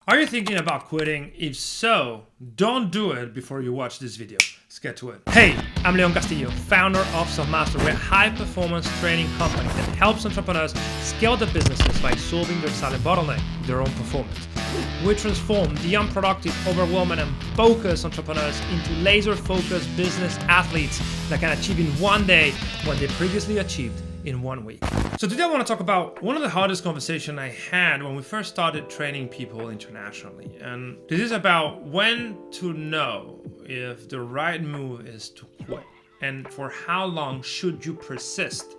Are you thinking about quitting? If so, don't do it before you watch this video. Let's get to it. Hey, I'm Castillo, founder of Selfmastered. We're a high-performance training company that helps entrepreneurs scale their businesses by solving their silent bottleneck, their own performance. We transform the unproductive, overwhelming, and focused entrepreneurs into laser-focused business athletes that can achieve in one day what they previously achieved in 1 week. So today I want to talk about one of the hardest conversations I had when we first started training people internationally. And this is about when to know if the right move is to quit and for how long should you persist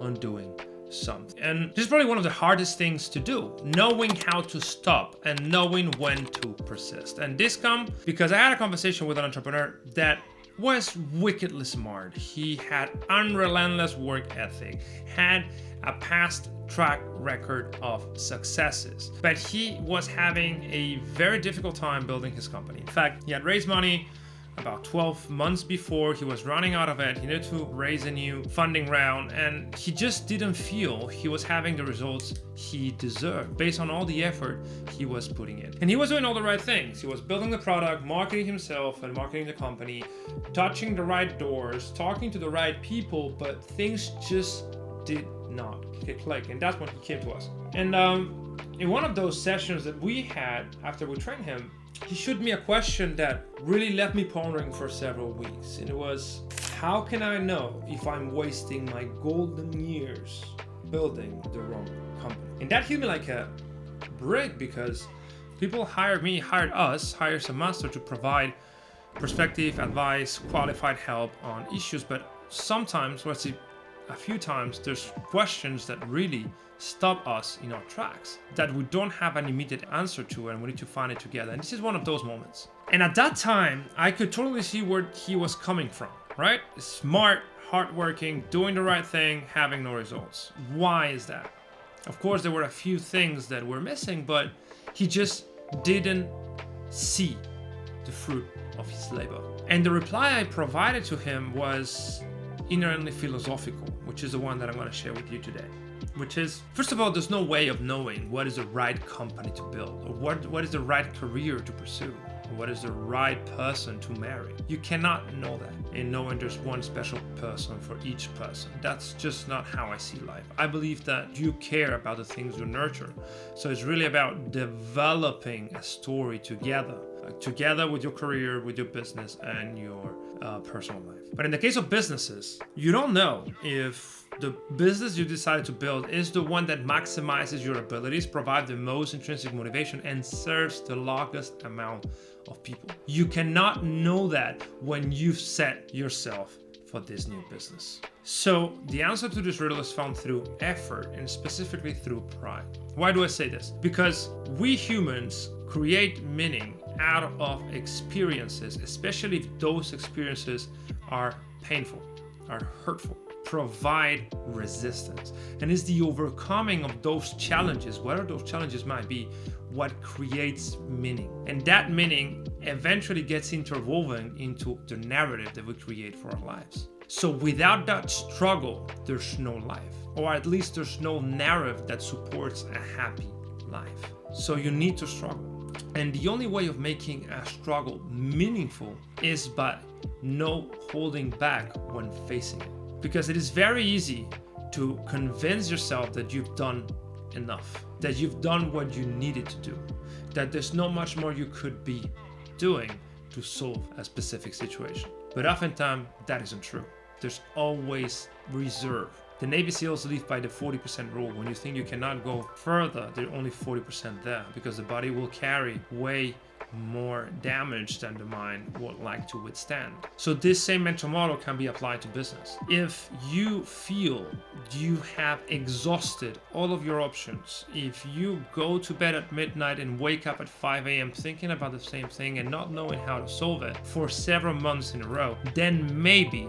on doing something. And this is probably one of the hardest things to do, knowing how to stop and knowing when to persist. And this comes because I had a conversation with an entrepreneur that was wickedly smart. He had unrelentless work ethic, had a past track record of successes, but he was having a very difficult time building his company. In fact, he had raised money about 12 months before. He was running out of it. He needed to raise a new funding round, and he just didn't feel he was having the results he deserved based on all the effort he was putting in. And he was doing all the right things. He was building the product, marketing himself and marketing the company, touching the right doors, talking to the right people, but things just did not click. And that's when he came to us. And in one of those sessions that we had after we trained him, he showed me a question that really left me pondering for several weeks. And it was, how can I know if I'm wasting my golden years building the wrong company? And that hit me like a brick, because people hired Selfmastered to provide perspective, advice, qualified help on issues. But sometimes, let's see, a few times, there's questions that really stop us in our tracks that we don't have an immediate answer to, and we need to find it together. And this is one of those moments. And at that time, I could totally see where he was coming from, right? Smart, hardworking, doing the right thing, having no results. Why is that? Of course, there were a few things that were missing, but he just didn't see the fruit of his labor. And the reply I provided to him was inherently philosophical, which is the one that I'm going to share with you today. Which is, first of all, there's no way of knowing what is the right company to build, or what is the right career to pursue, or what is the right person to marry. You cannot know that in knowing there's one special person for each person. That's just not how I see life. I believe that you care about the things you nurture. So it's really about developing a story together with your career, with your business, and your personal life. But in the case of businesses, you don't know if the business you decided to build is the one that maximizes your abilities, provides the most intrinsic motivation, and serves the largest amount of people. You cannot know that when you've set yourself for this new business. So the answer to this riddle is found through effort, and specifically through pride. Why do I say this? Because we humans create meaning out of experiences, especially if those experiences are painful, are hurtful, provide resistance. And it's the overcoming of those challenges, whatever those challenges might be, what creates meaning. And that meaning eventually gets interwoven into the narrative that we create for our lives. So without that struggle, there's no life, or at least there's no narrative that supports a happy life. So you need to struggle. And the only way of making a struggle meaningful is by no holding back when facing it. Because it is very easy to convince yourself that you've done enough, that you've done what you needed to do, that there's not much more you could be doing to solve a specific situation. But oftentimes that isn't true. There's always reserve. The Navy SEALs live by the 40% rule. When you think you cannot go further, there's only 40% there, because the body will carry way more damage than the mind would like to withstand. So this same mental model can be applied to business. If you feel you have exhausted all of your options, if you go to bed at midnight and wake up at 5 a.m. thinking about the same thing and not knowing how to solve it for several months in a row, then maybe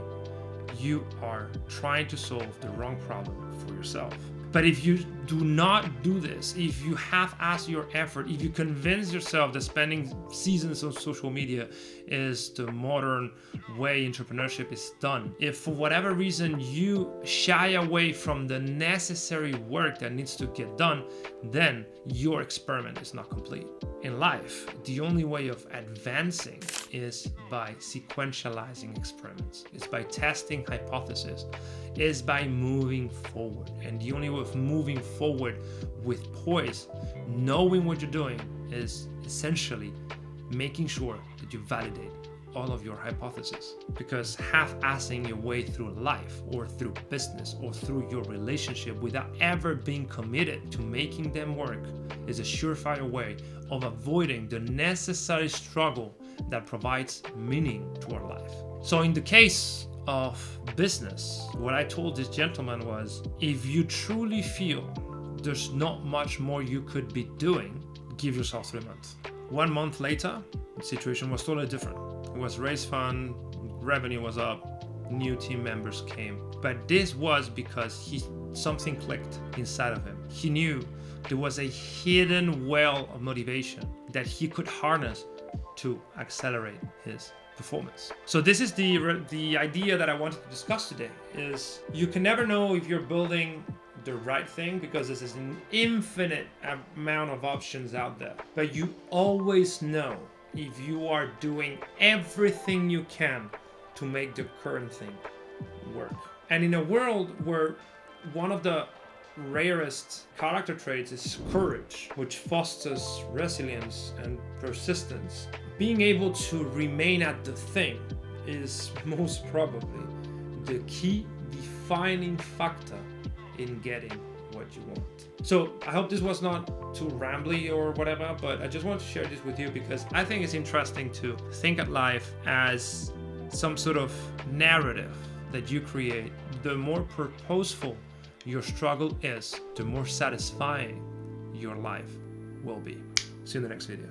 you are trying to solve the wrong problem for yourself. But if you do not do this, if you half-ass your effort, if you convince yourself that spending seasons on social media is the modern way entrepreneurship is done, if for whatever reason you shy away from the necessary work that needs to get done, then your experiment is not complete. In life, the only way of advancing is by sequentializing experiments. It's by testing hypotheses. It's by moving forward. And the only way of moving forward with poise, knowing what you're doing, is essentially making sure that you validate all of your hypotheses. Because half-assing your way through life or through business or through your relationship without ever being committed to making them work is a surefire way of avoiding the necessary struggle that provides meaning to our life. So in the case of business, what I told this gentleman was, if you truly feel there's not much more you could be doing, give yourself 3 months. 1 month later, the situation was totally different. It was raised fund, revenue was up, new team members came. But this was because something clicked inside of him. He knew there was a hidden well of motivation that he could harness to accelerate his performance. So this is the idea that I wanted to discuss today, is you can never know if you're building the right thing because there's an infinite amount of options out there. But you always know if you are doing everything you can to make the current thing work. And in a world where one of the rarest character traits is courage, which fosters resilience and persistence, being able to remain at the thing is most probably the key defining factor in getting what you want. So I hope this was not too rambly or whatever, but I just want to share this with you because I think it's interesting to think at life as some sort of narrative that you create. The more purposeful your struggle is, the more satisfying your life will be. See you in the next video.